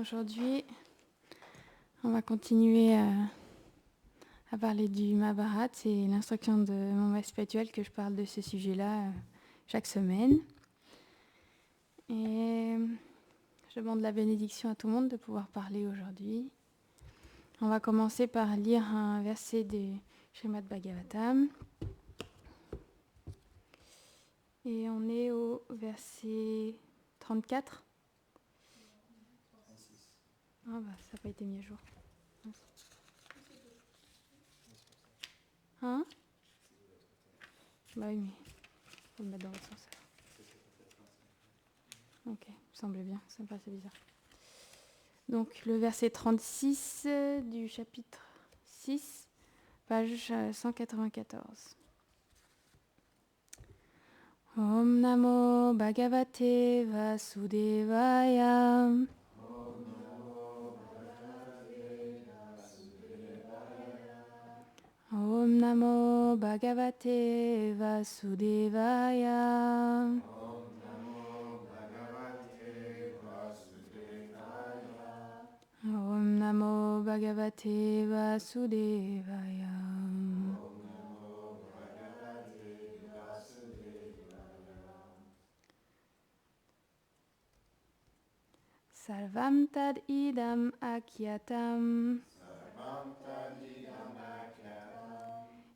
Aujourd'hui, on va continuer à parler du Mahabharata. C'est l'instruction de mon maître spirituel que je parle de ce sujet-là chaque semaine. Et je demande la bénédiction à tout le monde de pouvoir parler aujourd'hui. On va commencer par lire un verset du Srimad Bhagavatam. Et on est au verset 34. Ah bah, ça n'a pas été mis à jour. Hein? Bah oui, mais il faut le mettre dans l'autre sens. Ok, il me semblait bien, ça me paraissait bizarre. Donc le verset 36 du chapitre 6, page 194. Om Namo Bhagavate Vasudevaya. Om Namo Bhagavate Vasudevaya. Om Namo Bhagavate Vasudevaya. Sarvam tad idam akyatam.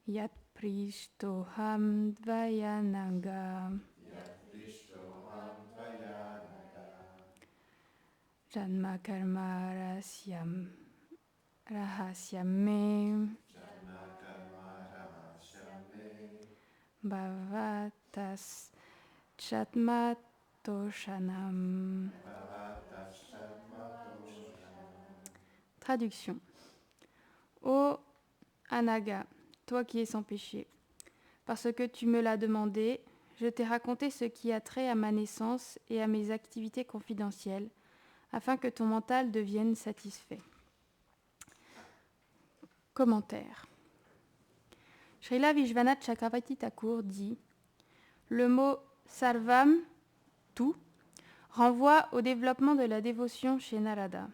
Yat prishtoham dvayananga. Janma karma rahasyam me. Bhavatas chatmatoshanam. Traduction. Ô Anaga, toi qui es sans péché, parce que tu me l'as demandé, je t'ai raconté ce qui a trait à ma naissance et à mes activités confidentielles, afin que ton mental devienne satisfait. Commentaire. Srila Vishwanath Chakravarti Thakur dit « Le mot « sarvam » tout renvoie au développement de la dévotion chez Narada,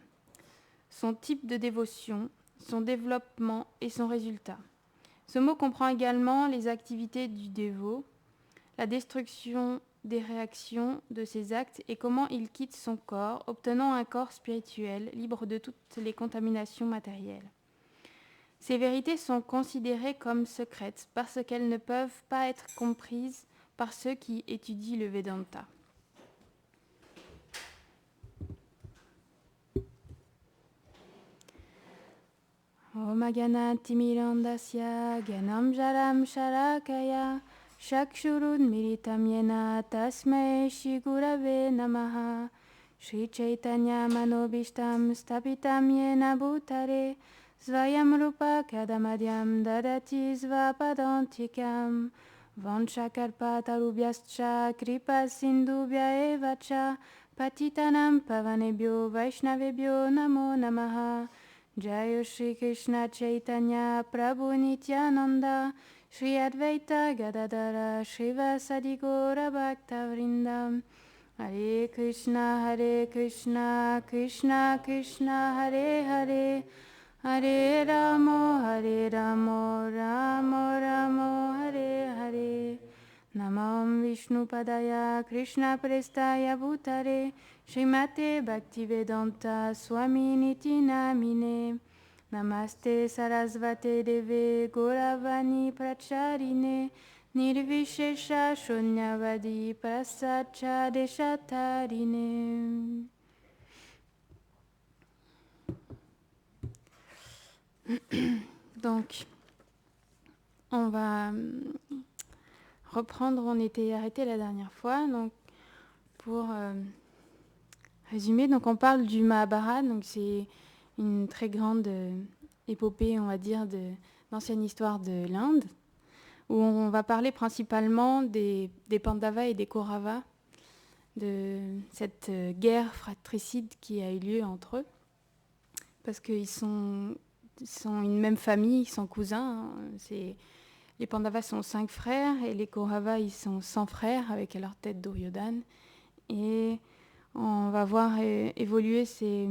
son type de dévotion, son développement et son résultat. Ce mot comprend également les activités du dévot, la destruction des réactions de ses actes et comment il quitte son corps, obtenant un corps spirituel libre de toutes les contaminations matérielles. Ces vérités sont considérées comme secrètes parce qu'elles ne peuvent pas être comprises par ceux qui étudient le Vedanta. Om Ganantimirandasya Ganam Jaram Sharakaya Shakshurun Militam Yena Tasmai Shri Gurave Namaha Shri Chaitanya Manobishtam Stapitam Yena Bhutare Svayam Rupa Kadamadyam Dadati Svapadantikam Vanchakarpatarubhyascha Kripa Sindhubhya Evacha Patitanam Pavanebhyo Vaishnavebhyo Namo Namaha Jaya Shri Krishna Chaitanya Prabhu Nityananda Shri Advaita Gadadara Shrivasadi Gaura Bhakta Vrindam Hare Krishna Krishna Krishna Hare Hare Hare Ramo Ramo Hare Hare Namam Vishnu Padaya Krishna Prestaya Bhutare Srimate Bhaktivedanta Swami Niti Namine Namaste Sarasvate Deve Gauravani Pracharine Nirvishesha Shunyavadi Prasacha Deshatarine. Donc, on va reprendre, on était arrêté la dernière fois. Donc, pour résumer, donc on parle du Mahabharata, donc c'est une très grande épopée, on va dire, d'ancienne histoire de l'Inde, où on va parler principalement des Pandavas et des Kauravas, de cette guerre fratricide qui a eu lieu entre eux, parce qu'ils sont une même famille, ils sont cousins. Les Pandavas sont 5 frères et les Kauravas ils sont 100 frères avec à leur tête Duryodhana. Et on va va voir évoluer ces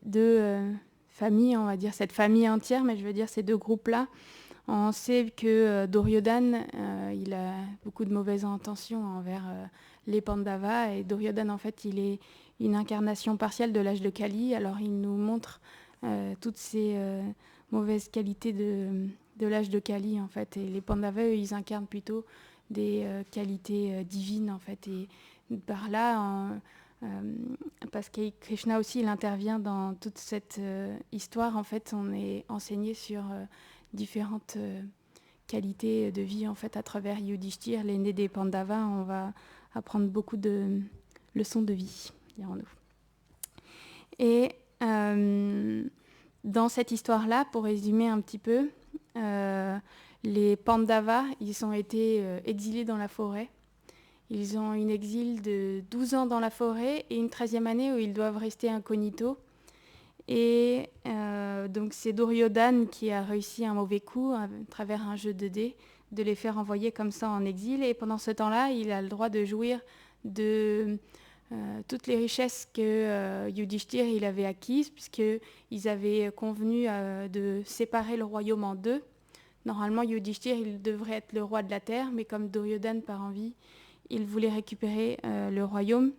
deux familles, on va dire cette famille entière, mais je veux dire ces deux groupes-là. On sait que Duryodhana, il a beaucoup de mauvaises intentions envers les Pandavas, et Duryodhana, en fait, il est une incarnation partielle de l'âge de Kali. Alors il nous montre toutes ces mauvaises qualités de l'âge de Kali, en fait, et les Pandavas, eux, ils incarnent plutôt des qualités divines, en fait, et par là, parce que Krishna aussi, il intervient dans toute cette histoire, en fait, on est enseigné sur différentes qualités de vie, en fait, à travers Yudhishthir, l'aîné des Pandavas. On va apprendre beaucoup de leçons de vie, dirons-nous. Et dans cette histoire-là, pour résumer un petit peu, les Pandavas, ils ont été exilés dans la forêt. Ils ont une exil de 12 ans dans la forêt et une 13e année où ils doivent rester incognito. Et donc c'est Duryodhana qui a réussi un mauvais coup à travers un jeu de dés, de les faire envoyer comme ça en exil. Et pendant ce temps-là, il a le droit de jouir de toutes les richesses que Yudhishthir il avait acquises, puisqu'ils avaient convenu de séparer le royaume en deux. Normalement, Yudhishthir, il devrait être le roi de la terre, mais comme Duryodhana, par envie, il voulait récupérer le royaume.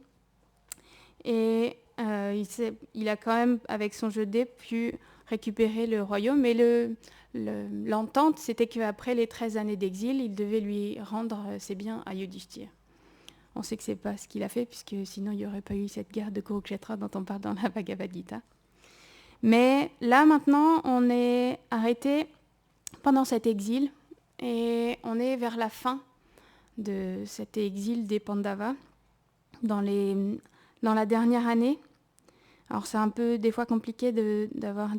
Et il a quand même, avec son jeu de dés, pu récupérer le royaume. Mais l'entente, c'était qu'après les 13 années d'exil, il devait lui rendre ses biens à Yudhishthir. On sait que ce n'est pas ce qu'il a fait, puisque sinon il n'y aurait pas eu cette guerre de Kurukshetra dont on parle dans la Bhagavad Gita. Mais là, maintenant, on est arrêté pendant cet exil, et on est vers la fin de cet exil des Pandavas, dans la dernière année. Alors c'est un peu des fois compliqué d'avoir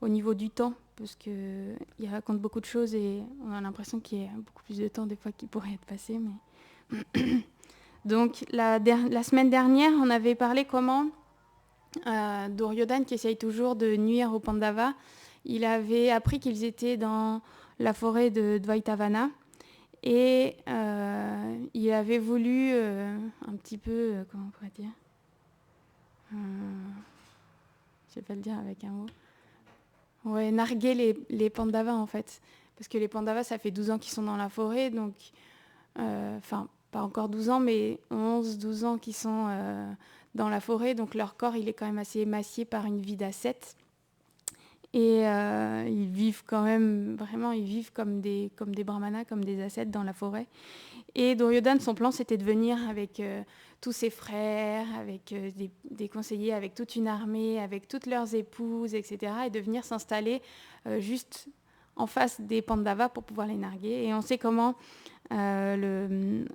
au niveau du temps, parce qu'il raconte beaucoup de choses et on a l'impression qu'il y a beaucoup plus de temps des fois qui pourrait être passé. Mais donc la semaine dernière, on avait parlé comment Duryodhana, qui essaye toujours de nuire aux Pandavas, il avait appris qu'ils étaient dans la forêt de Dvaitavana. Et il avait voulu un petit peu, comment on pourrait dire, je ne vais pas le dire avec un mot, ouais, narguer les Pandavas, en fait. Parce que les Pandavas, ça fait 12 ans qu'ils sont dans la forêt, donc, enfin, pas encore 12 ans, mais 11, 12 ans qu'ils sont dans la forêt, donc leur corps, il est quand même assez émacié par une vie d'ascète. Et ils vivent quand même, vraiment, ils vivent comme des brahmanas, comme des ascètes dans la forêt. Et Duryodhana, son plan, c'était de venir avec tous ses frères, avec des conseillers, avec toute une armée, avec toutes leurs épouses, etc. Et de venir s'installer juste en face des Pandavas pour pouvoir les narguer. Et on sait comment le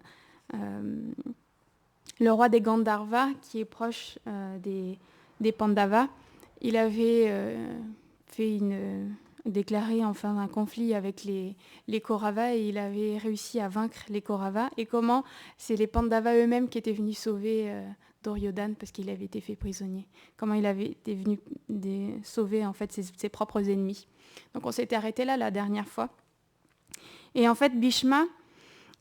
roi des Gandharvas, qui est proche des Pandavas, il avait déclaré enfin un conflit avec les Kauravas, et il avait réussi à vaincre les Kauravas. Et comment c'est les Pandavas eux-mêmes qui étaient venus sauver Duryodhana parce qu'il avait été fait prisonnier. Comment il avait été venu sauver en fait ses propres ennemis. Donc on s'était arrêté là la dernière fois. Et en fait Bhishma,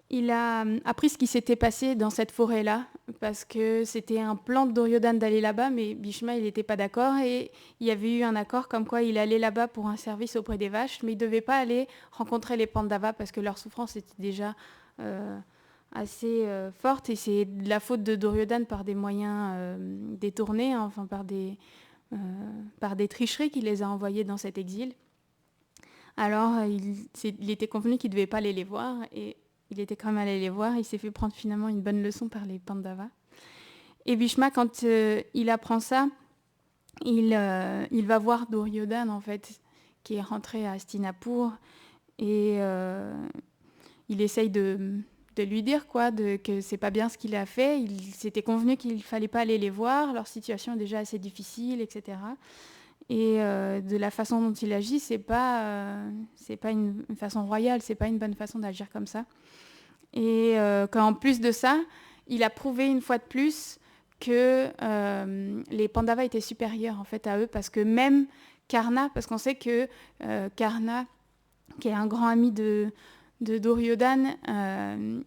il a appris ce qui s'était passé dans cette forêt-là, parce que c'était un plan de Duryodhana d'aller là-bas, mais Bhishma, il n'était pas d'accord, et il y avait eu un accord comme quoi il allait là-bas pour un service auprès des vaches, mais il ne devait pas aller rencontrer les Pandavas, parce que leur souffrance était déjà assez forte, et c'est de la faute de Duryodhana par des moyens détournés, hein, enfin par des tricheries qu'il les a envoyés dans cet exil. Alors, il était convenu qu'il ne devait pas aller les voir, et il était quand même allé les voir. Il s'est fait prendre finalement une bonne leçon par les Pandavas. Et Bhishma, quand il apprend ça, il va voir Duryodhana, en fait, qui est rentré à Hastinapur. Et il essaye de lui dire que c'est pas bien ce qu'il a fait. Il s'était convenu qu'il ne fallait pas aller les voir. Leur situation est déjà assez difficile, etc. Et de la façon dont il agit, c'est pas une façon royale, c'est pas une bonne façon d'agir comme ça. Et qu'en plus de ça, il a prouvé une fois de plus que les Pandavas étaient supérieurs en fait à eux, parce que même Karna, parce qu'on sait que Karna, qui est un grand ami de de Duryodhana,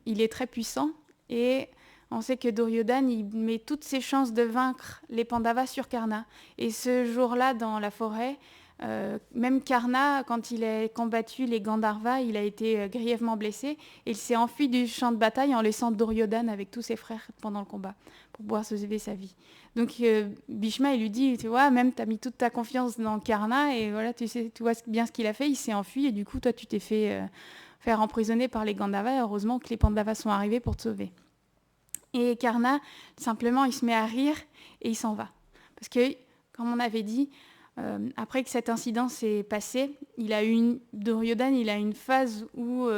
il est très puissant et on sait que Duryodhana, il met toutes ses chances de vaincre les Pandavas sur Karna. Et ce jour-là, dans la forêt, même Karna, quand il a combattu les Gandharvas, il a été grièvement blessé et il s'est enfui du champ de bataille en laissant Duryodhana avec tous ses frères pendant le combat pour pouvoir sauver sa vie. Donc Bhishma, il lui dit, tu vois, même tu as mis toute ta confiance dans Karna et voilà, tu vois bien ce qu'il a fait, il s'est enfui et du coup, toi, tu t'es fait faire emprisonner par les Gandharvas et heureusement que les Pandavas sont arrivés pour te sauver. Et Karna, simplement, il se met à rire et il s'en va. Parce que, comme on avait dit, après que cet incident s'est passé, Duryodhana, il a une phase où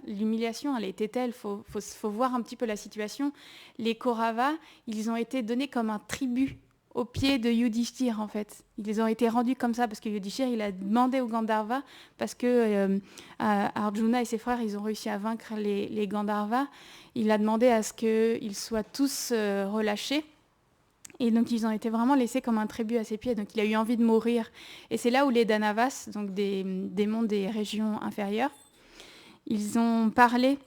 l'humiliation, elle a été telle, faut voir un petit peu la situation. Les Kauravas, ils ont été donnés comme un tribut au pied de Yudhishthir, en fait. Ils ont été rendus comme ça parce que Yudhishthir, il a demandé aux Gandharvas, parce que Arjuna et ses frères, ils ont réussi à vaincre les Gandharvas. Il a demandé à ce qu'ils soient tous relâchés. Et donc, ils ont été vraiment laissés comme un tribut à ses pieds. Donc, il a eu envie de mourir. Et c'est là où les Danavas, donc des démons des régions inférieures, ils ont parlé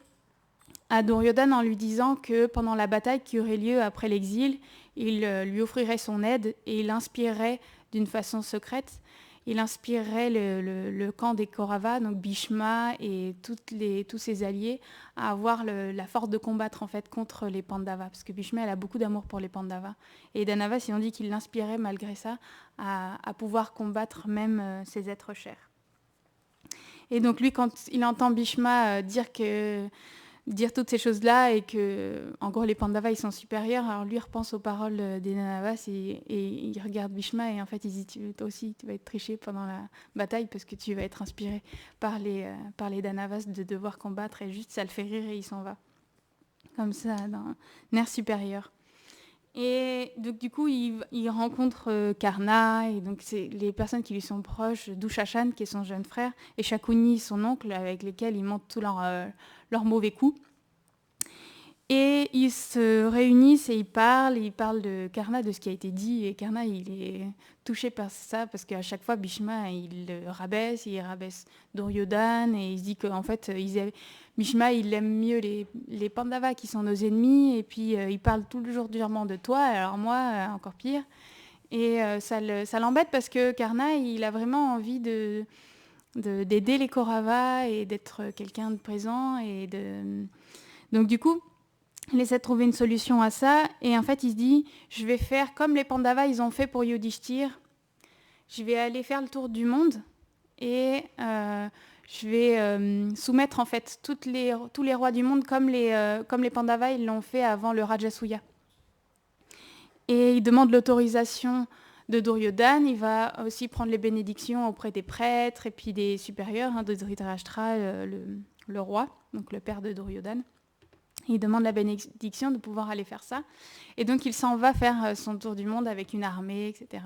à Duryodhana en lui disant que pendant la bataille qui aurait lieu après l'exil, il lui offrirait son aide et il inspirerait d'une façon secrète, il inspirerait le camp des Kauravas, donc Bhishma et tous ses alliés, à avoir la force de combattre en fait contre les Pandavas, parce que Bhishma elle a beaucoup d'amour pour les Pandavas. Et les Danavas, ils ont dit qu'il l'inspirait malgré ça à pouvoir combattre même ses êtres chers. Et donc lui, quand il entend Bhishma dire toutes ces choses-là et que, en gros, les Pandavas, ils sont supérieurs. Alors lui, il repense aux paroles des Danavas et il regarde Bhishma et en fait, il se dit, toi aussi, tu vas être triché pendant la bataille parce que tu vas être inspiré par les Danavas de devoir combattre et juste, ça le fait rire et il s'en va. Comme ça, d'un air supérieur. Et donc, du coup, il rencontre Karna et donc c'est les personnes qui lui sont proches, Dushashan, qui est son jeune frère, et Shakuni, son oncle, avec lesquels il montre tous leurs mauvais coups. Et ils se réunissent et ils parlent de Karna, de ce qui a été dit. Et Karna, il est touché par ça parce qu'à chaque fois, Bhishma, il rabaisse Duryodhana et il se dit qu'en fait, Bhishma, il aime mieux les Pandavas qui sont nos ennemis. Et puis, il parle tout le jour durement de toi, alors moi, encore pire. Et ça l'embête parce que Karna, il a vraiment envie d'aider les Kauravas et d'être quelqu'un de présent. Donc, du coup, il essaie de trouver une solution à ça et en fait il se dit je vais faire comme les Pandavas ils ont fait pour Yudhishthir, je vais aller faire le tour du monde et je vais soumettre en fait tous les rois du monde comme les Pandavas ils l'ont fait avant le Rajasuya. Et il demande l'autorisation de Duryodhana, il va aussi prendre les bénédictions auprès des prêtres et puis des supérieurs, de Dhritarashtra, le roi, donc le père de Duryodhana. Il demande la bénédiction de pouvoir aller faire ça. Et donc, il s'en va faire son tour du monde avec une armée, etc.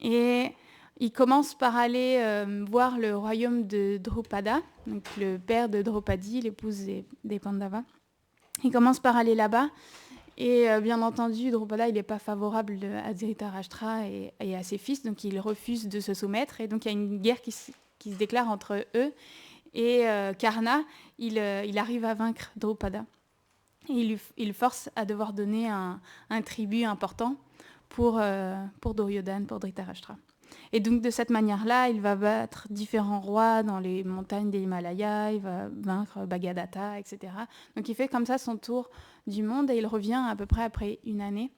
Et il commence par aller voir le royaume de Drupada, donc le père de Draupadi, l'épouse des Pandavas. Il commence par aller là-bas. Et bien entendu, Drupada, il n'est pas favorable à Dhritarashtra et à ses fils, donc il refuse de se soumettre. Et donc, il y a une guerre qui se déclare entre eux. Et Karna, il arrive à vaincre Drupada. Et il force à devoir donner un tribut important pour Duryodhana, pour Dhritarashtra. Et donc de cette manière-là, il va battre différents rois dans les montagnes des Himalayas, il va vaincre Bhagadatta, etc. Donc il fait comme ça son tour du monde et il revient à peu près après une année.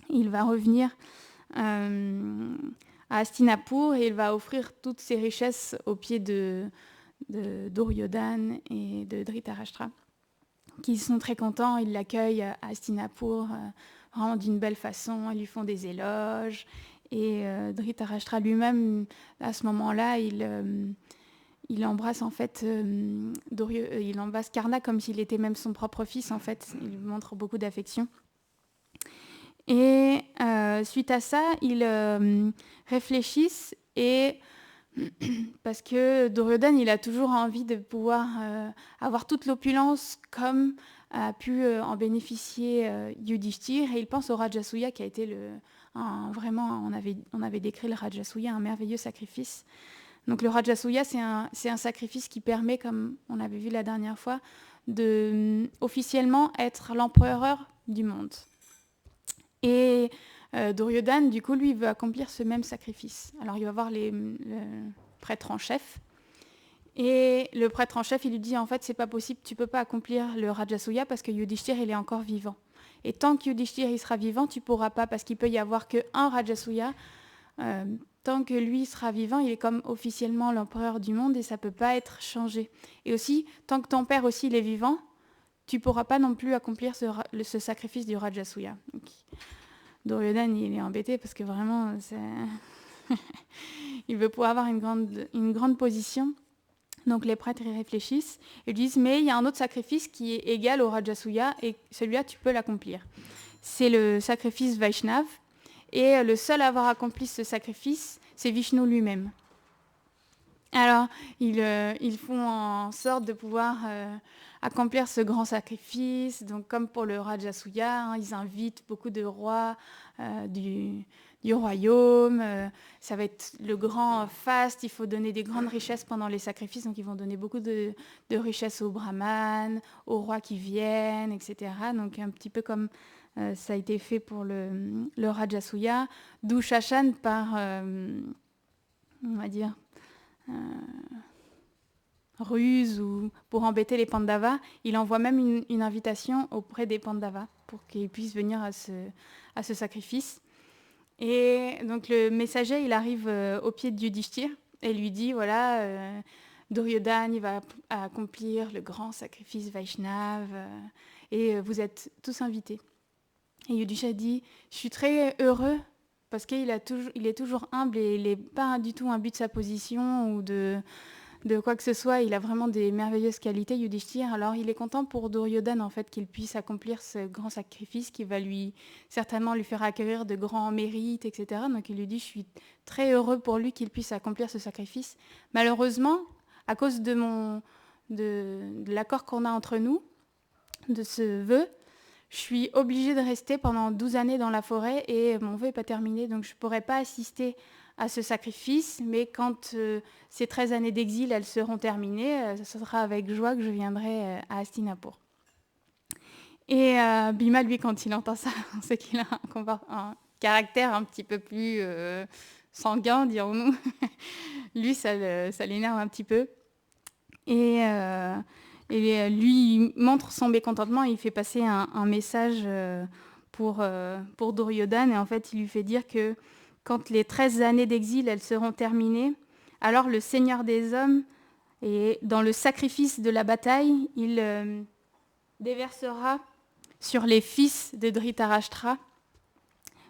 Il va revenir à Hastinapur et il va offrir toutes ses richesses aux pieds de Duryodhana et de Dhritarashtra, qui sont très contents, ils l'accueillent à Hastinapur vraiment d'une belle façon, ils lui font des éloges. Et Dhritarashtra lui-même, à ce moment-là, il embrasse en fait il embrasse Karna comme s'il était même son propre fils en fait. Il lui montre beaucoup d'affection. Et suite à ça, ils réfléchissent et parce que Duryodhana, il a toujours envie de pouvoir avoir toute l'opulence comme a pu en bénéficier Yudhishthir, et il pense au Rajasuya qui a été vraiment, on avait décrit le Rajasuya, un merveilleux sacrifice Donc le Rajasuya, c'est un sacrifice qui permet, comme on avait vu la dernière fois, de officiellement être l'empereur du monde. Et Duryodhana, du coup, lui, veut accomplir ce même sacrifice. Alors il va voir le prêtre en chef. Et le prêtre en chef, il lui dit, en fait, c'est pas possible, tu peux pas accomplir le Rajasuya parce que Yudhishthir, il est encore vivant. Et tant que Yudhishthir, il sera vivant, tu pourras pas, parce qu'il peut y avoir qu'un Rajasuya. Tant que lui sera vivant, il est comme officiellement l'empereur du monde et ça peut pas être changé. Et aussi, tant que ton père aussi il est vivant, tu pourras pas non plus accomplir ce sacrifice du Rajasuya. Duryodhana, il est embêté parce que vraiment, il veut pouvoir avoir une grande position. Donc les prêtres y réfléchissent et disent, mais il y a un autre sacrifice qui est égal au Rajasuya et celui-là, tu peux l'accomplir. C'est le sacrifice Vaishnav. Et le seul à avoir accompli ce sacrifice, c'est Vishnu lui-même. Alors, ils font en sorte de pouvoir accomplir ce grand sacrifice. Donc, comme pour le Rajasuya, ils invitent beaucoup de rois du royaume. Ça va être le grand faste. Il faut donner des grandes richesses pendant les sacrifices. Donc, ils vont donner beaucoup de richesses aux brahmanes, aux rois qui viennent, etc. Donc, un petit peu comme ça a été fait pour le Rajasuya. Dushashan, par, on va dire, ruse ou pour embêter les Pandavas, il envoie même une invitation auprès des Pandavas pour qu'ils puissent venir à ce sacrifice. Et donc le messager, il arrive au pied de Yudhishthir et lui dit, voilà, Duryodhana, il va accomplir le grand sacrifice Vaishnav et vous êtes tous invités. Et Yudhishthir dit, je suis très heureux parce qu'il est toujours humble et il n'est pas du tout imbu de sa position ou de quoi que ce soit. Il a vraiment des merveilleuses qualités, Yudhishthir. Alors il est content pour Duryodhana en fait qu'il puisse accomplir ce grand sacrifice qui va certainement lui faire acquérir de grands mérites, etc. Donc il lui dit, je suis très heureux pour lui qu'il puisse accomplir ce sacrifice. Malheureusement, à cause de l'accord qu'on a entre nous, de ce vœu, je suis obligée de rester pendant 12 années dans la forêt et mon vœu n'est pas terminé, donc je ne pourrai pas assister à ce sacrifice, mais quand ces 13 années d'exil, elles seront terminées, ce sera avec joie que je viendrai à Hastinapur. Et Bhima, lui, quand il entend ça, on sait qu'il a un caractère un petit peu plus sanguin, dirons-nous. Lui, ça l'énerve un petit peu. Et lui, il montre son mécontentement, il fait passer un message pour Duryodhana, et en fait, il lui fait dire que quand les 13 années d'exil, elles seront terminées, alors le Seigneur des hommes, et dans le sacrifice de la bataille, il déversera sur les fils de Dhritarashtra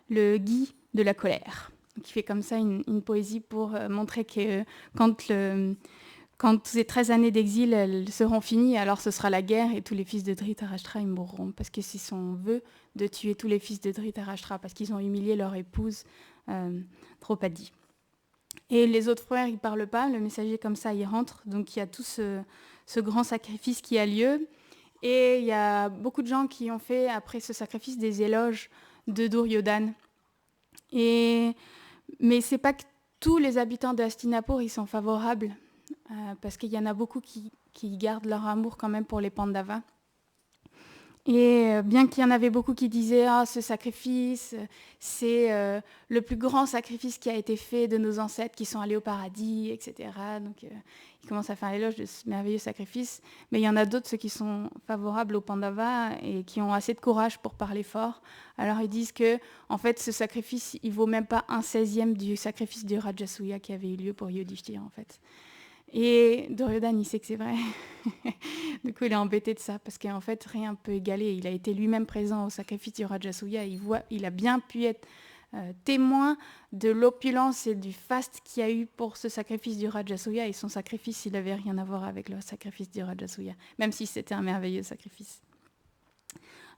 le gui de la colère. Donc, il fait comme ça une poésie pour montrer que quand ces 13 années d'exil elles seront finies, alors ce sera la guerre et tous les fils de Dhritarashtra ils mourront parce que c'est son vœu de tuer tous les fils de Dhritarashtra parce qu'ils ont humilié leur épouse Draupadi. Et les autres frères ils parlent pas, le messager comme ça il rentre, donc il y a tout ce grand sacrifice qui a lieu et il y a beaucoup de gens qui ont fait après ce sacrifice des éloges de Duryodhana. Mais c'est pas que tous les habitants de Hastinapur ils sont favorables. Parce qu'il y en a beaucoup qui gardent leur amour quand même pour les Pandavas. Et bien qu'il y en avait beaucoup qui disaient « Ah, ce sacrifice, c'est le plus grand sacrifice qui a été fait de nos ancêtres qui sont allés au paradis, etc. » Donc ils commencent à faire l'éloge de ce merveilleux sacrifice. Mais il y en a d'autres, ceux qui sont favorables aux Pandavas et qui ont assez de courage pour parler fort. Alors ils disent que en fait, ce sacrifice, il ne vaut même pas 1/16 du sacrifice du Rajasuya qui avait eu lieu pour Yudhishthir, en fait. Et Duryodhana, il sait que c'est vrai. Du coup, il est embêté de ça, parce qu'en fait, rien ne peut égaler. Il a été lui-même présent au sacrifice du Rajasuya. Il a bien pu être témoin de l'opulence et du faste qu'il y a eu pour ce sacrifice du Rajasuya. Et son sacrifice, il n'avait rien à voir avec le sacrifice du Rajasuya, même si c'était un merveilleux sacrifice.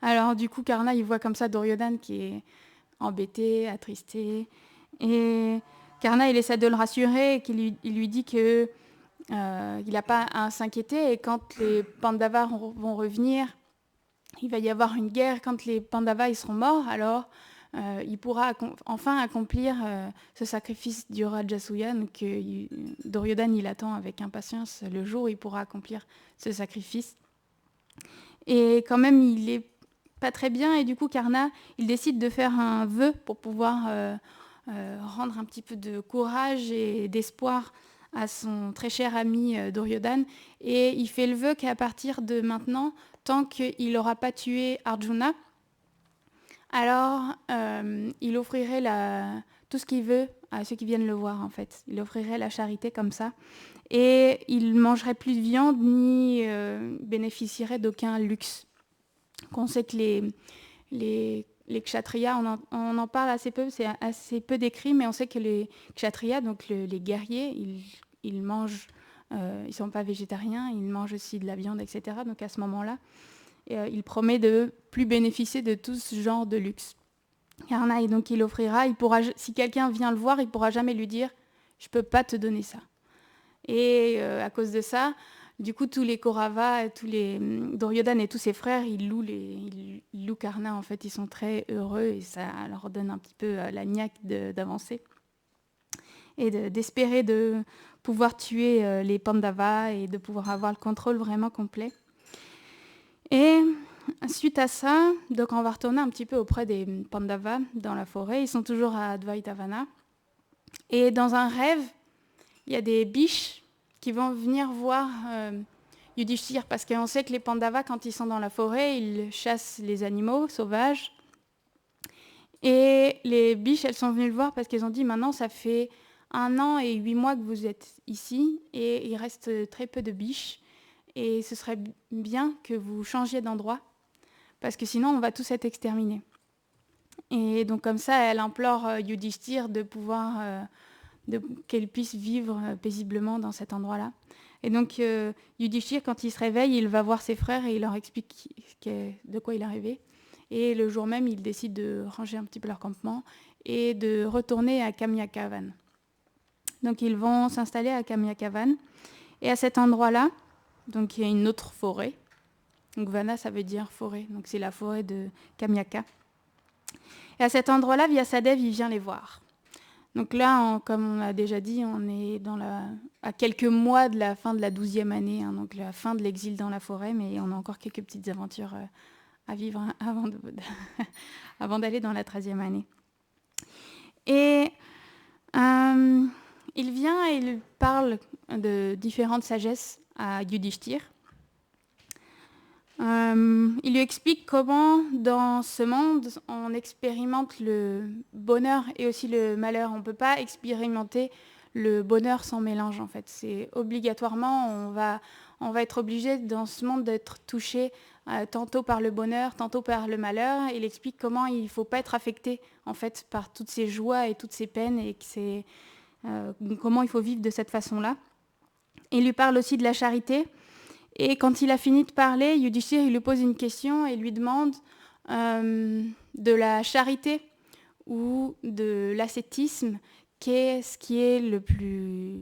Alors, du coup, Karna, il voit comme ça Duryodhana qui est embêté, attristé. Et Karna, il essaie de le rassurer et il lui dit que il n'a pas à s'inquiéter et quand les Pandavas vont revenir, il va y avoir une guerre. Quand les Pandavas ils seront morts, alors il pourra enfin accomplir ce sacrifice du Rajasuya. Donc Duryodhana, il attend avec impatience le jour où il pourra accomplir ce sacrifice. Et quand même, il est pas très bien, et du coup, Karna, il décide de faire un vœu pour pouvoir rendre un petit peu de courage et d'espoir à son très cher ami Duryodhana. Et il fait le vœu qu'à partir de maintenant, tant qu'il n'aura pas tué Arjuna, alors il offrirait tout ce qu'il veut à ceux qui viennent le voir, en fait. Il offrirait la charité comme ça. Et il ne mangerait plus de viande ni bénéficierait d'aucun luxe. On sait que les kshatriyas, on en parle assez peu, c'est assez peu décrit, mais on sait que les kshatriyas, donc les guerriers, ils mangent, ils ne sont pas végétariens, ils mangent aussi de la viande, etc. Donc à ce moment-là, il promet de plus bénéficier de tout ce genre de luxe. Karna, et donc il offrira, si quelqu'un vient le voir, il ne pourra jamais lui dire « je ne peux pas te donner ça ». Et à cause de ça, du coup, tous les Kauravas, tous les Duryodhana et tous ses frères, ils louent Karna. En fait, ils sont très heureux et ça leur donne un petit peu la niaque d'avancer et d'espérer de pouvoir tuer les Pandavas et de pouvoir avoir le contrôle vraiment complet. Et suite à ça, donc on va retourner un petit peu auprès des Pandavas dans la forêt. Ils sont toujours à Advaitavana. Et dans un rêve, il y a des biches qui vont venir voir Yudhishthir, parce qu'on sait que les Pandavas, quand ils sont dans la forêt, ils chassent les animaux sauvages. Et les biches, elles sont venues le voir parce qu'elles ont dit, maintenant, ça fait 1 an et 8 mois que vous êtes ici, et il reste très peu de biches, et ce serait bien que vous changiez d'endroit, parce que sinon, on va tous être exterminés. Et donc, comme ça, elle implore Yudhishthir de pouvoir... qu'elle puisse vivre paisiblement dans cet endroit-là. Et donc, Yudhishthir, quand il se réveille, il va voir ses frères et il leur explique de quoi il est arrivé. Et le jour même, il décide de ranger un petit peu leur campement et de retourner à Kamyakavan. Donc, ils vont s'installer à Kamyakavan. Et à cet endroit-là, donc il y a une autre forêt. Donc, Vana, ça veut dire forêt. Donc, c'est la forêt de Kamyaka. Et à cet endroit-là, Vyasadeva, il vient les voir. Donc là, comme on a déjà dit, on est à quelques mois de la fin de la 12e année, hein, donc la fin de l'exil dans la forêt, mais on a encore quelques petites aventures à vivre avant d'aller dans la 13e année. Et il vient et il parle de différentes sagesses à Yudhishthir. Il lui explique comment, dans ce monde, on expérimente le bonheur et aussi le malheur. On ne peut pas expérimenter le bonheur sans mélange, en fait. C'est obligatoirement, on va être obligé dans ce monde d'être touché tantôt par le bonheur, tantôt par le malheur. Il explique comment il ne faut pas être affecté, en fait, par toutes ces joies et toutes ces peines, et comment il faut vivre de cette façon-là. Il lui parle aussi de la charité. Et quand il a fini de parler, Yudhishthir, il lui pose une question et lui demande de la charité ou de l'ascétisme, qu'est-ce qui est le plus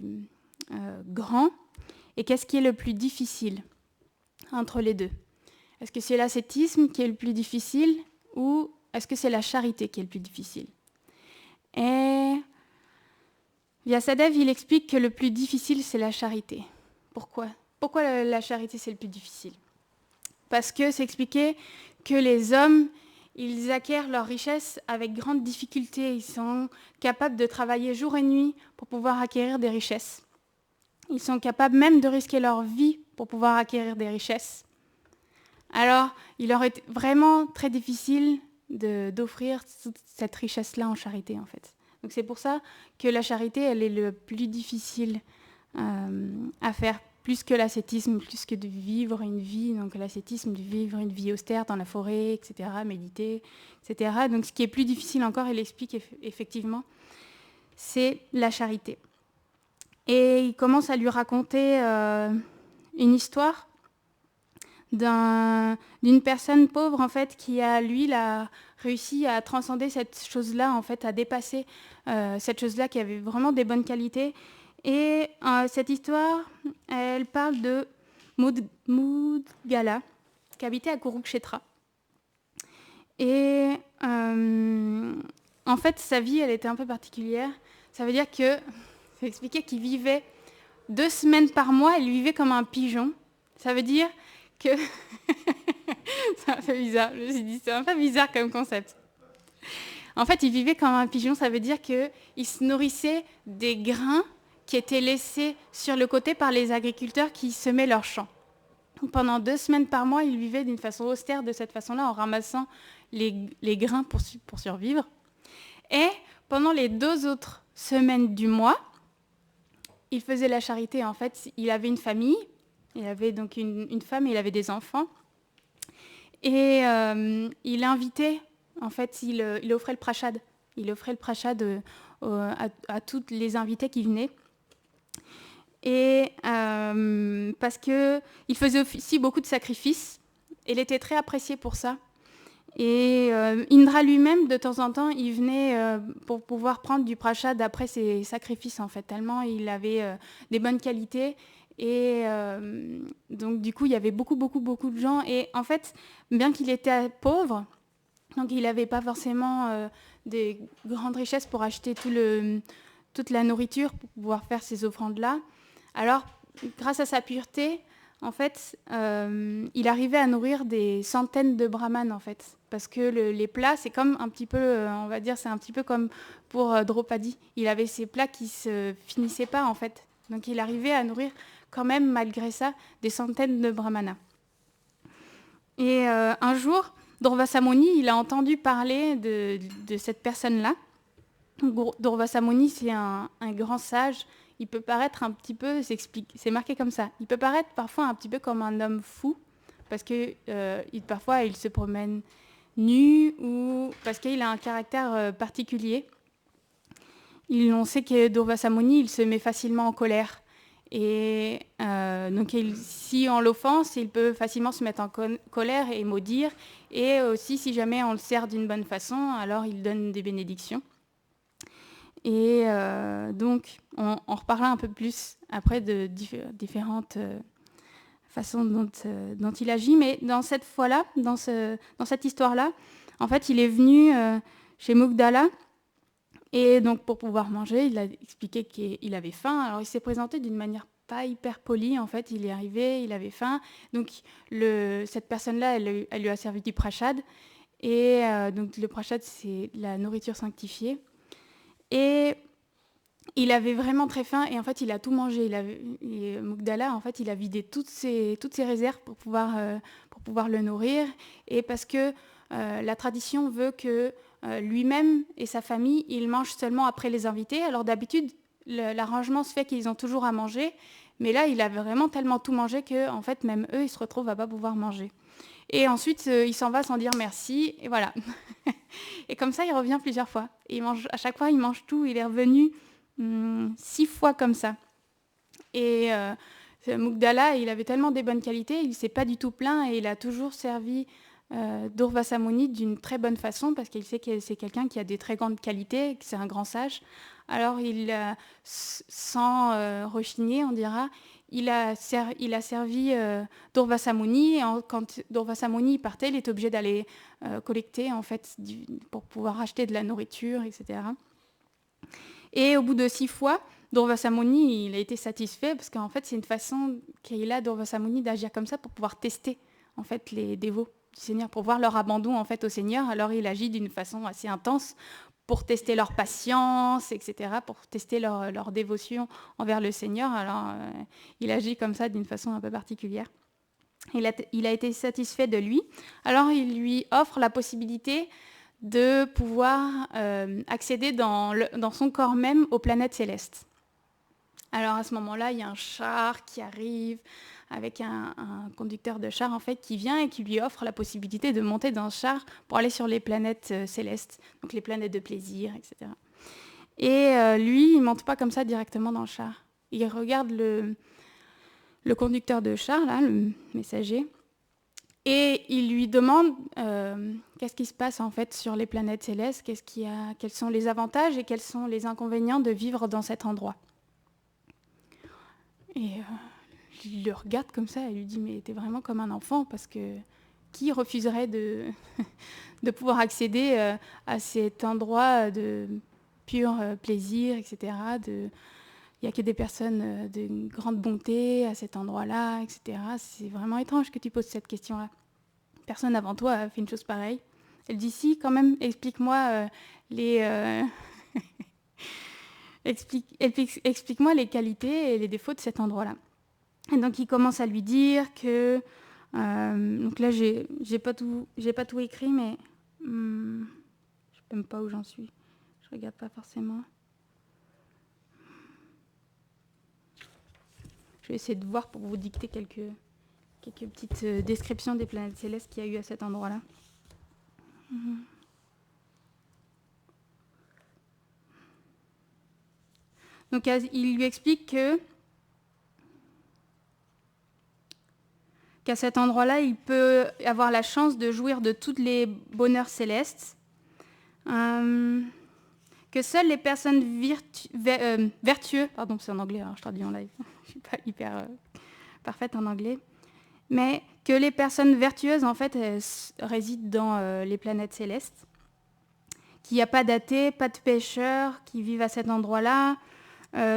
grand et qu'est-ce qui est le plus difficile entre les deux. Est-ce que c'est l'ascétisme qui est le plus difficile ou est-ce que c'est la charité qui est le plus difficile? Et Vyasadeva, il explique que le plus difficile, c'est la charité. Pourquoi la charité, c'est le plus difficile? Parce que c'est expliqué que les hommes, ils acquièrent leur richesse avec grande difficulté. Ils sont capables de travailler jour et nuit pour pouvoir acquérir des richesses. Ils sont capables même de risquer leur vie pour pouvoir acquérir des richesses. Alors, il leur est vraiment très difficile d'offrir toute cette richesse-là en charité, en fait. Donc c'est pour ça que la charité, elle est le plus difficile à faire, plus que l'ascétisme, plus que de vivre une vie. Donc l'ascétisme, de vivre une vie austère dans la forêt, etc., méditer, etc. Donc ce qui est plus difficile encore, il explique effectivement, c'est la charité. Et il commence à lui raconter une histoire d'une personne pauvre, en fait, qui a réussi à transcender cette chose-là, en fait, à dépasser cette chose-là qui avait vraiment des bonnes qualités. Et cette histoire, elle parle de Mudgala, qui habitait à Kurukshetra. Et en fait, sa vie, elle était un peu particulière. Ça veut dire que, ça expliquait qu'il vivait 2 semaines par mois, il vivait comme un pigeon. Ça veut dire que... c'est un peu bizarre, je me suis dit, c'est un peu bizarre comme concept. En fait, il vivait comme un pigeon, ça veut dire qu'il se nourrissait des grains qui étaient laissés sur le côté par les agriculteurs qui semaient leurs champs. Donc, pendant 2 semaines par mois, il vivait d'une façon austère de cette façon-là, en ramassant les grains pour survivre. Et pendant les 2 autres semaines du mois, il faisait la charité. En fait, il avait une famille, il avait donc une femme et il avait des enfants. Et il invitait, en fait, il offrait le prashad. Il offrait le prashad à tous les invités qui venaient. Et parce qu'il faisait aussi beaucoup de sacrifices. Il était très apprécié pour ça. Et Indra lui-même, de temps en temps, il venait pour pouvoir prendre du prashad après ses sacrifices, en fait, tellement il avait des bonnes qualités. Et donc, du coup, il y avait beaucoup de gens. Et en fait, bien qu'il était pauvre, donc il n'avait pas forcément des grandes richesses pour acheter toute la nourriture pour pouvoir faire ces offrandes-là. Alors, grâce à sa pureté, en fait, il arrivait à nourrir des centaines de brahmanes, en fait. Parce que les plats, c'est comme un petit peu, on va dire, c'est un petit peu comme pour Draupadi. Il avait ces plats qui ne se finissaient pas, en fait. Donc, il arrivait à nourrir quand même, malgré ça, des centaines de brahmanas. Et un jour, Durvasa Muni, il a entendu parler de cette personne-là. Durvasa Muni, c'est un grand sage. Il peut paraître un petit peu, c'est marqué comme ça, il peut paraître parfois un petit peu comme un homme fou, parce que parfois il se promène nu, ou parce qu'il a un caractère particulier. On sait que Durvasa Muni, il se met facilement en colère. Et donc si on l'offense, il peut facilement se mettre en colère et maudire. Et aussi, si jamais on le sert d'une bonne façon, alors il donne des bénédictions. Et donc, on reparlera un peu plus après de différentes façons dont il agit. Mais dans cette fois-là, dans cette histoire-là, en fait, il est venu chez Mugdala. Et donc, pour pouvoir manger, il a expliqué qu'il avait faim. Alors, il s'est présenté d'une manière pas hyper polie. En fait, il est arrivé, il avait faim. Donc, cette personne-là, elle lui a servi du prashad. Et donc, le prashad, c'est la nourriture sanctifiée. Et il avait vraiment très faim et en fait il a tout mangé. Mugdala, en fait, il a vidé toutes ses réserves pour pouvoir le nourrir. Et parce que la tradition veut que lui-même et sa famille, ils mangent seulement après les invités. Alors d'habitude, l'arrangement se fait qu'ils ont toujours à manger. Mais là, il avait vraiment tellement tout mangé que en fait, même eux, ils se retrouvent à pas pouvoir manger. Et ensuite, il s'en va sans dire merci, et voilà. Et comme ça, il revient plusieurs fois. Et à chaque fois, il mange tout. Il est revenu 6 fois comme ça. Et Mugdala, il avait tellement des bonnes qualités, il ne s'est pas du tout plaint et il a toujours servi Durvasa Muni d'une très bonne façon parce qu'il sait que c'est quelqu'un qui a des très grandes qualités, que c'est un grand sage. Alors, sans rechigner, on dira, il a servi Durvasa Muni. Et quand Durvasa Muni partait, il était obligé d'aller collecter en fait, pour pouvoir acheter de la nourriture, etc. Et au bout de 6 fois, Durvasa Muni, il a été satisfait parce qu'en fait, c'est une façon qu'il a, Durvasa Muni, d'agir comme ça pour pouvoir tester en fait, les dévots du Seigneur, pour voir leur abandon en fait, au Seigneur. Alors, il agit d'une façon assez intense pour tester leur patience, etc., pour tester leur dévotion envers le Seigneur. Alors, il agit comme ça d'une façon un peu particulière. Il a été satisfait de lui. Alors, il lui offre la possibilité de pouvoir accéder dans son corps même aux planètes célestes. Alors à ce moment-là, il y a un char qui arrive avec un conducteur de char en fait qui vient et qui lui offre la possibilité de monter dans ce char pour aller sur les planètes célestes, donc les planètes de plaisir, etc. Et lui, il ne monte pas comme ça directement dans le char. Il regarde le conducteur de char, là, le messager, et il lui demande qu'est-ce qui se passe en fait sur les planètes célestes, quels sont les avantages et quels sont les inconvénients de vivre dans cet endroit. Et il le regarde comme ça et lui dit mais t'es vraiment comme un enfant parce que qui refuserait de, de pouvoir accéder à cet endroit de pur plaisir, etc. Il n'y a que des personnes d'une grande bonté à cet endroit-là, etc. C'est vraiment étrange que tu poses cette question-là. Personne avant toi a fait une chose pareille. Elle dit si, quand même, explique-moi explique-moi les qualités et les défauts de cet endroit-là. Et donc il commence à lui dire que donc là j'ai pas tout écrit, mais je ne sais même pas où j'en suis. Je regarde pas forcément. Je vais essayer de voir pour vous dicter quelques petites descriptions des planètes célestes qu'il y a eu à cet endroit-là. Donc il lui explique qu'à cet endroit-là, il peut avoir la chance de jouir de tous les bonheurs célestes, que seules les personnes vertueuses, pardon, c'est en anglais, alors je traduis en live, je ne suis pas hyper parfaite en anglais, mais que les personnes vertueuses, en fait, résident dans les planètes célestes, qu'il n'y a pas d'athées, pas de pécheurs qui vivent à cet endroit-là,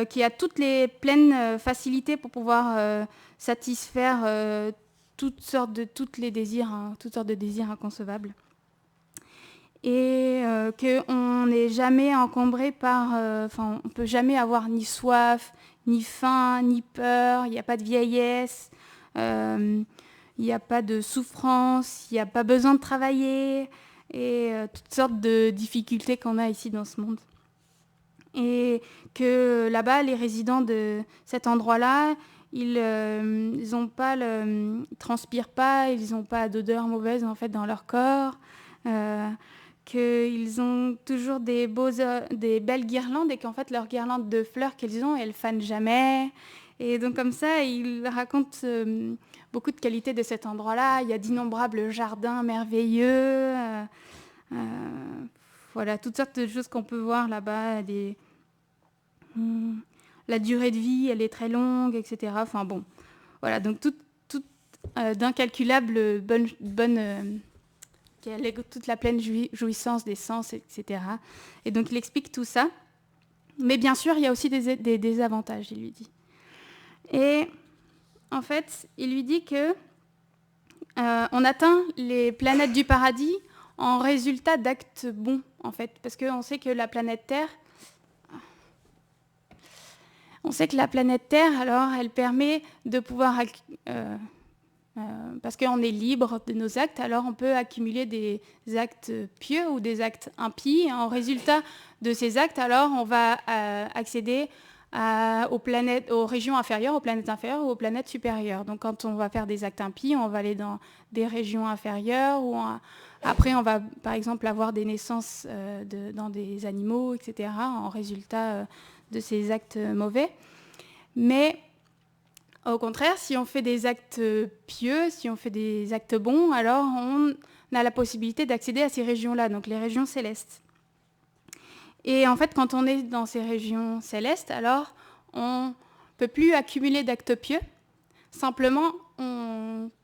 qui a toutes les pleines facilités pour pouvoir satisfaire toutes sortes de désirs inconcevables. Et qu'on n'est jamais encombré par... on ne peut jamais avoir ni soif, ni faim, ni peur, il n'y a pas de vieillesse, il n'y a pas de souffrance, il n'y a pas besoin de travailler, et toutes sortes de difficultés qu'on a ici dans ce monde. Et que là-bas, les résidents de cet endroit-là, ils transpirent pas, ils n'ont pas d'odeur mauvaise en fait dans leur corps, qu'ils ont toujours des belles guirlandes et qu'en fait leurs guirlandes de fleurs qu'ils ont, elles fanent jamais. Et donc comme ça, ils racontent beaucoup de qualités de cet endroit-là. Il y a d'innombrables jardins merveilleux. Voilà, toutes sortes de choses qu'on peut voir là-bas. La durée de vie, elle est très longue, etc. Enfin bon, voilà, donc toute d'incalculables toute la pleine jouissance des sens, etc. Et donc il explique tout ça. Mais bien sûr, il y a aussi des désavantages, il lui dit. Et en fait, il lui dit que on atteint les planètes du paradis en résultat d'actes bons, en fait, parce qu'on sait que la planète Terre, alors, elle permet de pouvoir, parce qu'on est libre de nos actes, alors on peut accumuler des actes pieux ou des actes impies. En résultat de ces actes, alors, on va accéder aux régions inférieures, aux planètes inférieures ou aux planètes supérieures. Donc quand on va faire des actes impies, on va aller dans des régions inférieures, après on va par exemple avoir des naissances dans des animaux, etc., en résultat de ces actes mauvais. Mais au contraire, si on fait des actes pieux, si on fait des actes bons, alors on a la possibilité d'accéder à ces régions-là, donc les régions célestes. Et en fait, quand on est dans ces régions célestes, alors on ne peut plus accumuler d'actes pieux. Simplement,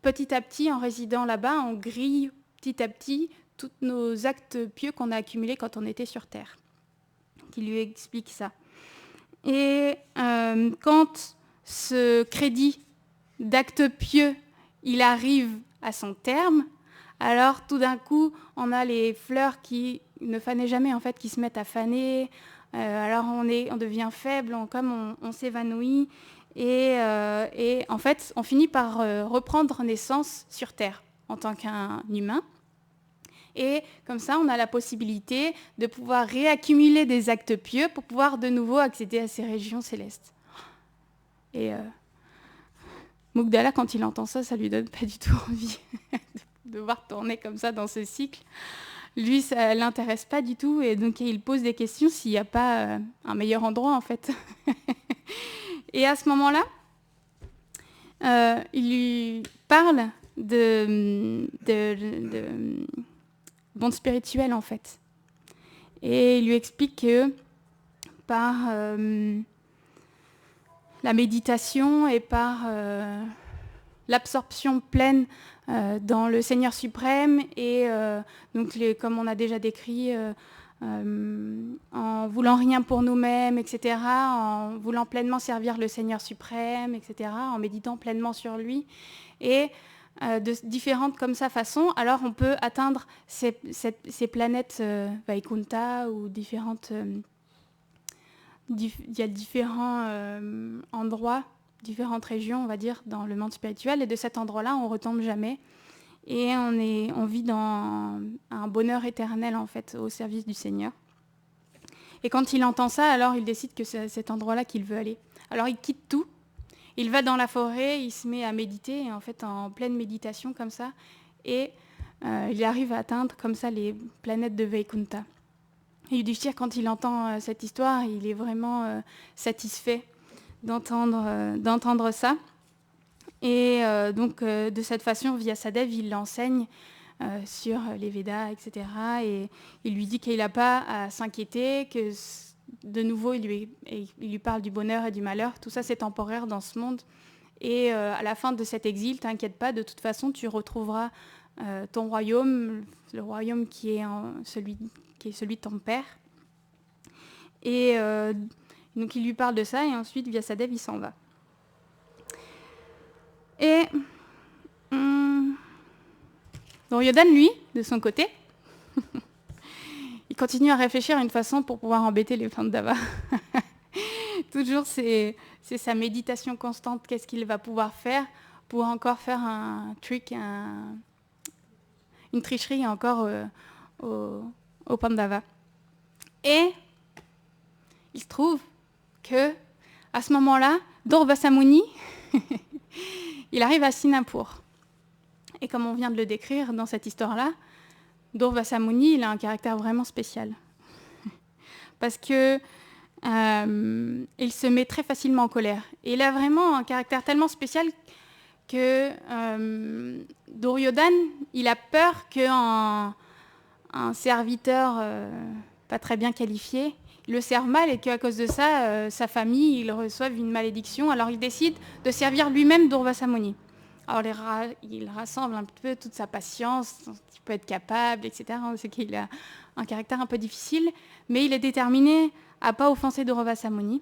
petit à petit, en résidant là-bas, on grille petit à petit tous nos actes pieux qu'on a accumulés quand on était sur Terre. Qui lui explique ça. Et quand ce crédit d'actes pieux, il arrive à son terme, alors tout d'un coup, on a les fleurs qui ne fanaient jamais, en fait, qui se mettent à faner. Alors on devient faible, on s'évanouit. Et en fait, on finit par reprendre naissance sur Terre en tant qu'un humain. Et comme ça, on a la possibilité de pouvoir réaccumuler des actes pieux pour pouvoir de nouveau accéder à ces régions célestes. Et Mugdala, quand il entend ça, ça lui donne pas du tout envie de devoir tourner comme ça dans ce cycle. Lui, ça l'intéresse pas du tout, et donc il pose des questions s'il n'y a pas un meilleur endroit, en fait. Et à ce moment-là, il lui parle de monde spirituel, en fait. Et il lui explique que par la méditation et par l'absorption pleine dans le Seigneur suprême et donc comme on a déjà décrit, en voulant rien pour nous-mêmes, etc., en voulant pleinement servir le Seigneur suprême, etc., en méditant pleinement sur lui. Et de différentes comme ça façons, alors on peut atteindre ces planètes Vaikunta ou différentes... il y a différents endroits, différentes régions, on va dire, dans le monde spirituel. Et de cet endroit-là, on ne retombe jamais. Et on vit dans un bonheur éternel, en fait, au service du Seigneur. Et quand il entend ça, alors il décide que c'est à cet endroit-là qu'il veut aller. Alors il quitte tout. Il va dans la forêt, il se met à méditer, et en fait, en pleine méditation, comme ça. Et il arrive à atteindre, comme ça, les planètes de Vaikunta. Et Yudhishthir, quand il entend cette histoire, il est vraiment satisfait d'entendre ça. Et donc, de cette façon, Vyasadeva, il l'enseigne sur les Védas, etc. Et il lui dit qu'il n'a pas à s'inquiéter, que de nouveau, il lui parle du bonheur et du malheur. Tout ça, c'est temporaire dans ce monde. Et à la fin de cet exil, t'inquiète pas, de toute façon, tu retrouveras ton royaume, le royaume qui est celui de ton père. Et donc il lui parle de ça, et ensuite Vyasadeva, il s'en va. Et Duryodhana, lui, de son côté, il continue à réfléchir à une façon pour pouvoir embêter les Pandavas. Toujours, c'est sa méditation constante, qu'est-ce qu'il va pouvoir faire pour encore faire un trick, une tricherie encore aux Pandavas. Et il se trouve que à ce moment-là, Durvasa Muni, il arrive à Sinapur. Et comme on vient de le décrire dans cette histoire-là, Durvasa Muni, il a un caractère vraiment spécial. Parce que il se met très facilement en colère. Et il a vraiment un caractère tellement spécial que Duryodhana, il a peur qu'un serviteur pas très bien qualifié le serve mal, et qu'à cause de ça, sa famille, il reçoive une malédiction. Alors il décide de servir lui-même Durvasa Muni. Alors il rassemble un peu toute sa patience, il peut être capable, etc. On sait qu'il a un caractère un peu difficile, mais il est déterminé à ne pas offenser Durvasa Muni.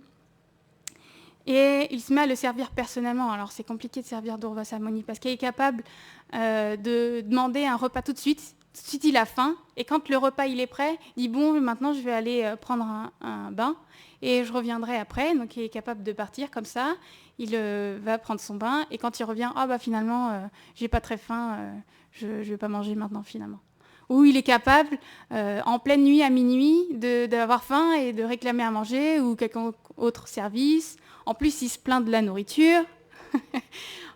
Et il se met à le servir personnellement. Alors c'est compliqué de servir Durvasa Muni parce qu'il est capable de demander un repas tout de suite. Tout de suite, il a faim. Et quand le repas il est prêt, il dit bon, maintenant je vais aller prendre un bain et je reviendrai après. Donc il est capable de partir comme ça. Il va prendre son bain et quand il revient, finalement, j'ai pas très faim, je vais pas manger maintenant finalement. Ou il est capable, en pleine nuit à minuit, d'avoir faim et de réclamer à manger ou quelqu'un autre service. En plus, il se plaint de la nourriture.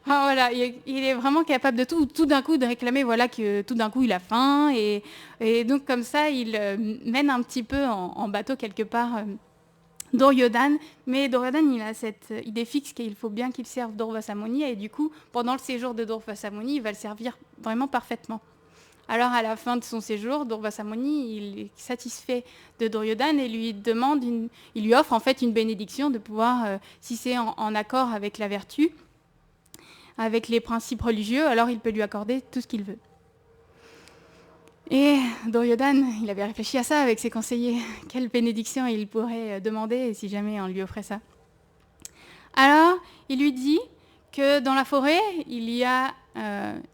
Voilà, il est vraiment capable de tout d'un coup de réclamer, voilà, que tout d'un coup il a faim. Et donc comme ça, il mène un petit peu en bateau quelque part Duryodhana. Mais Duryodhana, il a cette idée fixe qu'il faut bien qu'il serve Durvasa Muni. Et du coup, pendant le séjour de Durvasa Muni, il va le servir vraiment parfaitement. Alors à la fin de son séjour, Durvasa Muni, il est satisfait de Duryodhana et il lui offre en fait une bénédiction de pouvoir, si c'est en accord avec la vertu, avec les principes religieux, alors il peut lui accorder tout ce qu'il veut. Et Duryodhana, il avait réfléchi à ça avec ses conseillers, quelle bénédiction il pourrait demander si jamais on lui offrait ça. Alors il lui dit que dans la forêt, il y a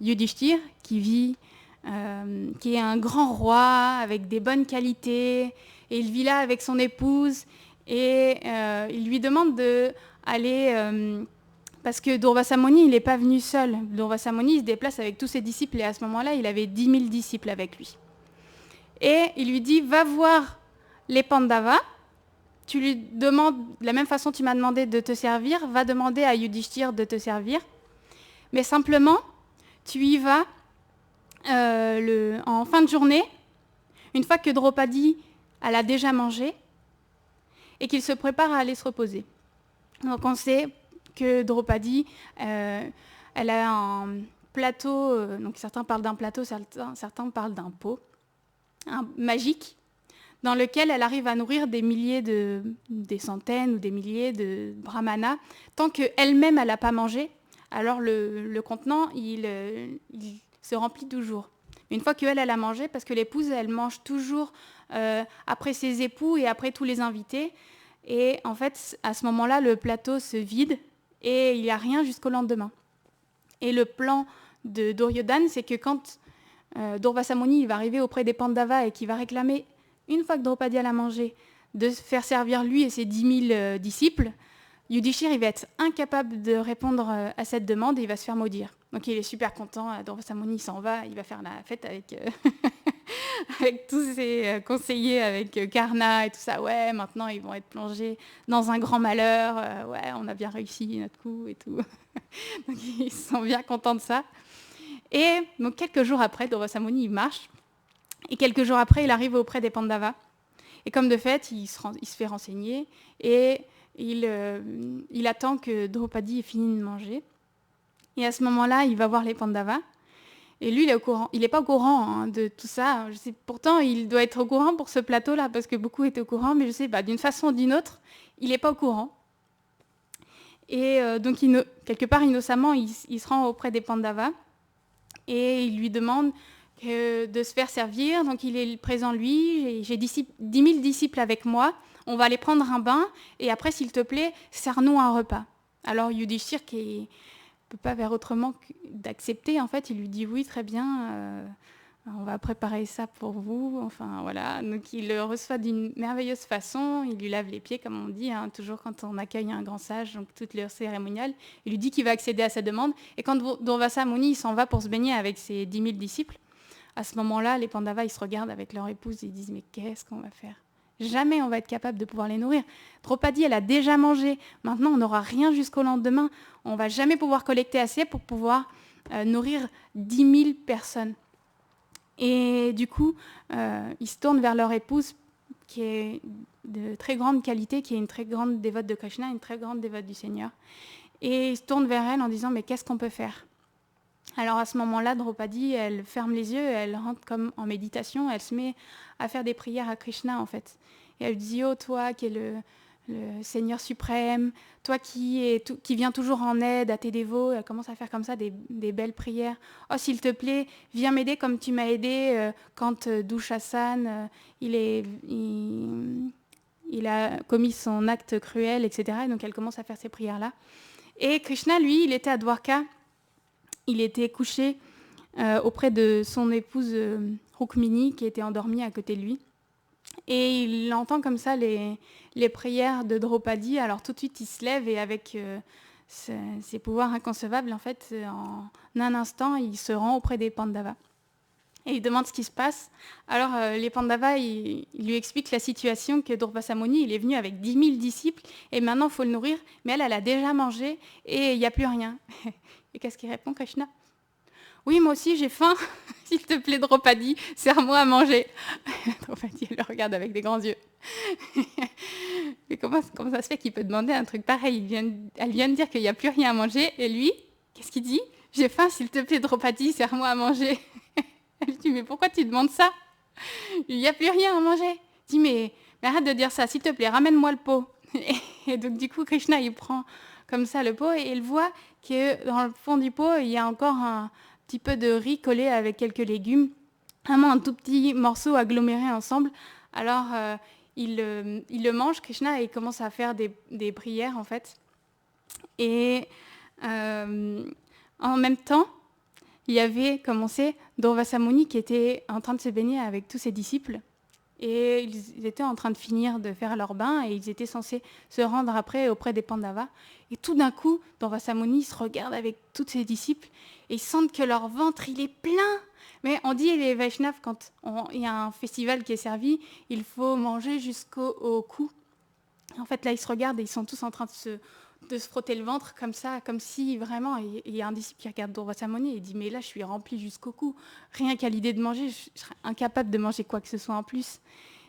Yudhishthir qui est un grand roi avec des bonnes qualités, et il vit là avec son épouse, et il lui demande d'aller, parce que Durvasa Muni, il n'est pas venu seul. Durvasa Muni, il se déplace avec tous ses disciples, et à ce moment-là, il avait 10 000 disciples avec lui. Et il lui dit, va voir les Pandavas, tu lui demandes, de la même façon que tu m'as demandé de te servir, va demander à Yudhishthir de te servir, mais simplement, tu y vas en fin de journée, une fois que Draupadi elle a déjà mangé et qu'il se prépare à aller se reposer. Donc on sait que Draupadi, elle a un plateau, donc certains parlent d'un plateau, certains parlent d'un pot magique, dans lequel elle arrive à nourrir des centaines ou des milliers de brahmanas, tant qu'elle-même elle n'a pas mangé. alors le contenant, il se remplit toujours. Mais une fois qu'elle a mangé, parce que l'épouse, elle mange toujours après ses époux et après tous les invités. Et en fait, à ce moment-là, le plateau se vide et il n'y a rien jusqu'au lendemain. Et le plan de Duryodhana, c'est que quand Durvasa Muni va arriver auprès des Pandavas et qu'il va réclamer, une fois que Draupadi a mangé, de faire servir lui et ses 10 000 disciples, Yudhishthir il va être incapable de répondre à cette demande et il va se faire maudire. Donc il est super content, Durvasa Muni il s'en va, il va faire la fête avec, avec tous ses conseillers, avec Karna et tout ça. Ouais, maintenant ils vont être plongés dans un grand malheur, ouais, on a bien réussi notre coup et tout. Donc ils sont bien contents de ça. Et donc quelques jours après, Durvasa Muni il marche, et quelques jours après il arrive auprès des Pandavas. Et comme de fait, il se fait renseigner et il attend que Draupadi ait fini de manger. Et à ce moment-là, il va voir les Pandavas. Et lui, il est au courant. Il n'est pas au courant de tout ça. Je sais, pourtant, il doit être au courant pour ce plateau-là, parce que beaucoup étaient au courant, mais je sais, d'une façon ou d'une autre, il n'est pas au courant. Et donc, quelque part, innocemment, il se rend auprès des Pandavas et il lui demande de se faire servir. Donc, il est présent, lui. J'ai 10 000 disciples avec moi. On va aller prendre un bain. Et après, s'il te plaît, sers-nous un repas. Alors, Yudhishthir, qui ne peut pas faire autrement que d'accepter, en fait, il lui dit oui, très bien. On va préparer ça pour vous. Enfin, voilà. Donc, il le reçoit d'une merveilleuse façon. Il lui lave les pieds, comme on dit, toujours quand on accueille un grand sage, donc toute leur cérémoniale. Il lui dit qu'il va accéder à sa demande. Et quand Durvasa Muni s'en va pour se baigner avec ses 10 000 disciples, à ce moment-là, les Pandavas, ils se regardent avec leur épouse et ils disent « Mais qu'est-ce qu'on va faire ? Jamais on va être capable de pouvoir les nourrir. Draupadi, elle a déjà mangé. Maintenant, on n'aura rien jusqu'au lendemain. On ne va jamais pouvoir collecter assez pour pouvoir nourrir 10 000 personnes. » Et du coup, ils se tournent vers leur épouse, qui est de très grande qualité, qui est une très grande dévote de Krishna, une très grande dévote du Seigneur. Et ils se tournent vers elle en disant « Mais qu'est-ce qu'on peut faire ?» Alors à ce moment-là, Draupadi, elle ferme les yeux, elle rentre comme en méditation, elle se met à faire des prières à Krishna en fait. Et elle dit « Oh, toi qui es le Seigneur suprême, toi qui viens toujours en aide à tes dévots », elle commence à faire comme ça des belles prières. « Oh, s'il te plaît, viens m'aider comme tu m'as aidé quand Dushasana, il a commis son acte cruel, etc. » Et donc elle commence à faire ces prières-là. Et Krishna, lui, il était à Dwarka. Il était couché auprès de son épouse Rukmini, qui était endormie à côté de lui. Et il entend comme ça les prières de Draupadi. Alors tout de suite, il se lève et avec ses pouvoirs inconcevables, en fait, en un instant, il se rend auprès des Pandavas. Et il demande ce qui se passe. Alors les Pandavas, ils lui expliquent la situation, que Durvasa Muni, il est venu avec 10 000 disciples et maintenant, il faut le nourrir. Mais elle a déjà mangé et il n'y a plus rien. Et qu'est-ce qu'il répond, Krishna ? Oui, moi aussi, j'ai faim. S'il te plaît, Draupadi, sers-moi à manger. Draupadi, elle le regarde avec des grands yeux. Mais comment ça se fait qu'il peut demander un truc pareil ? Elle vient de dire qu'il n'y a plus rien à manger. Et lui, qu'est-ce qu'il dit ? J'ai faim, s'il te plaît, Draupadi, sers-moi à manger. Elle lui dit, mais pourquoi tu demandes ça ? Il n'y a plus rien à manger. Il dit, mais arrête de dire ça, s'il te plaît, ramène-moi le pot. Et donc, du coup, Krishna, il prend comme ça le pot et il voit que dans le fond du pot, il y a encore un petit peu de riz collé avec quelques légumes, vraiment un tout petit morceau aggloméré ensemble. Alors, il le mange, Krishna, et il commence à faire des prières, en fait. Et en même temps, il y avait, comme on sait, Durvasa Muni qui était en train de se baigner avec tous ses disciples. Et ils étaient en train de finir de faire leur bain et ils étaient censés se rendre après auprès des Pandavas. Et tout d'un coup, Durvasa Muni se regarde avec tous ses disciples et ils sentent que leur ventre, il est plein. Mais on dit, les Vaishnavas, quand il y a un festival qui est servi, il faut manger jusqu'au cou. En fait, là, ils se regardent et ils sont tous en train de se frotter le ventre comme ça, comme si vraiment, il y a un disciple qui regarde Durvasa Muni et dit « Mais là, je suis rempli jusqu'au cou. Rien qu'à l'idée de manger, je serais incapable de manger quoi que ce soit en plus. »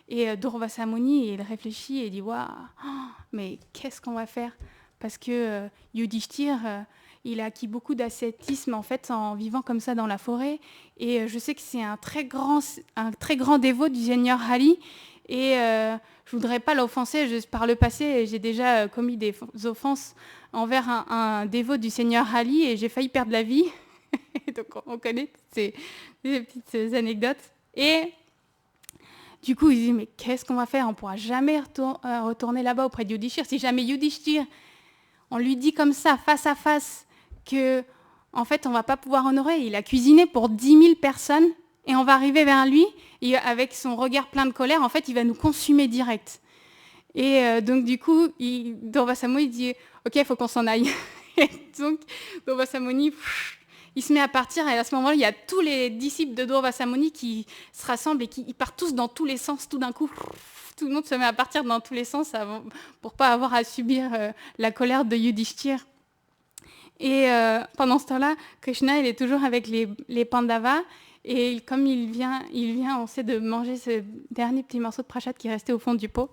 Et Durvasa Muni, il réfléchit et dit « Waouh, mais qu'est-ce qu'on va faire ?» Parce que Yudhishthir, il a acquis beaucoup d'ascétisme en fait en vivant comme ça dans la forêt. Et je sais que c'est un très grand dévot du Seigneur Hari. et je voudrais pas l'offenser. Par le passé, j'ai déjà commis des offenses envers un dévot du Seigneur Ali et j'ai failli perdre la vie. Donc on connaît ces petites anecdotes. Et du coup, il dit, mais qu'est-ce qu'on va faire? On ne pourra jamais retourner là-bas auprès de Yudhishthir. Si jamais Yudhishthir, on lui dit comme ça, face à face, que en fait, on ne va pas pouvoir honorer. Il a cuisiné pour 10 000 personnes et on va arriver vers lui et avec son regard plein de colère, en fait, il va nous consumer direct. Et donc, du coup, Durva Samuni dit, ok, il faut qu'on s'en aille. Et donc, Durva Samuni, il se met à partir et à ce moment-là, il y a tous les disciples de Durva Samuni qui se rassemblent et qui partent tous dans tous les sens. Tout d'un coup, tout le monde se met à partir dans tous les sens pour ne pas avoir à subir la colère de Yudhishthir. Et pendant ce temps-là, Krishna, il est toujours avec les Pandavas. Et comme il vient, on sait, de manger ce dernier petit morceau de prasad qui est resté au fond du pot.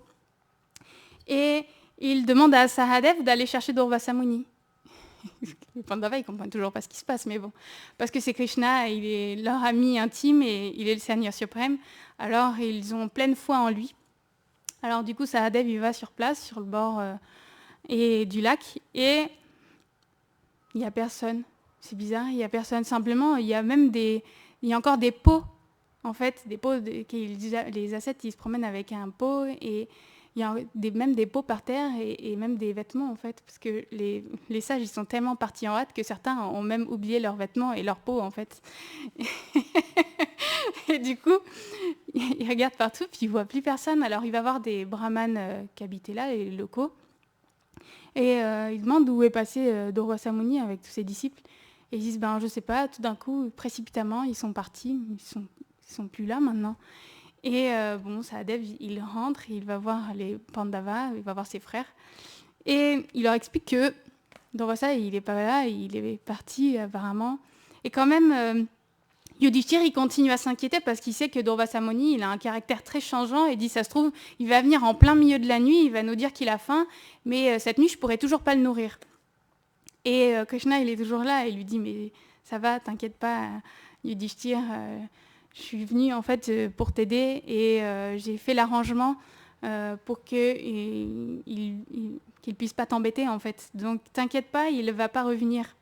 Et il demande à Sahadev d'aller chercher Durva Samuni. Les Pandavas, ils ne comprennent toujours pas ce qui se passe, mais bon. Parce que c'est Krishna, il est leur ami intime et il est le Seigneur suprême. Alors, ils ont pleine foi en lui. Alors, du coup, Sahadev, il va sur place, sur le bord du lac. Et il n'y a personne. C'est bizarre, il n'y a personne. Simplement, il y a encore des pots. En fait, des pots, les ascètes, ils se promènent avec un pot et il y a même des pots par terre et même des vêtements, en fait, parce que les sages, ils sont tellement partis en hâte que certains ont même oublié leurs vêtements et leurs pots, en fait. Et du coup, il regarde partout, puis il ne voit plus personne. Alors, il va voir des brahmanes qui habitaient là, les locaux, et il demande où est passé Durva Samuni avec tous ses disciples. Et ils disent, je ne sais pas, tout d'un coup, précipitamment, ils sont partis, ils sont plus là maintenant. Et Sahadev, il rentre, il va voir les Pandavas, il va voir ses frères. Et il leur explique que Durvasa, il n'est pas là, il est parti apparemment. Et quand même, Yudhishthir, il continue à s'inquiéter parce qu'il sait que Durva Samuni, il a un caractère très changeant et dit, ça se trouve, il va venir en plein milieu de la nuit, il va nous dire qu'il a faim, mais cette nuit, je ne pourrai toujours pas le nourrir. Et Krishna, il est toujours là et lui dit, mais ça va, t'inquiète pas, Yudhishthir, je suis venue en fait pour t'aider et j'ai fait l'arrangement pour qu'il ne puisse pas t'embêter en fait. Donc t'inquiète pas, il ne va pas revenir.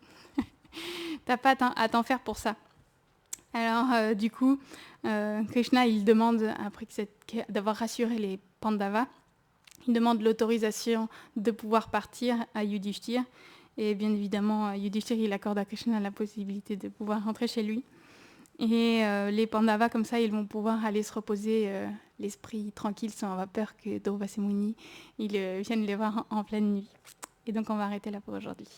T'as pas à t'en faire pour ça. Alors du coup, Krishna, il demande, après d'avoir rassuré les Pandavas, il demande l'autorisation de pouvoir partir à Yudhishthir. Et bien évidemment, Yudhishthir, il accorde à Krishna la possibilité de pouvoir rentrer chez lui. Et les Pandavas, comme ça, ils vont pouvoir aller se reposer l'esprit tranquille, sans avoir peur que Durva Samuni vienne les voir en pleine nuit. Et donc, on va arrêter là pour aujourd'hui.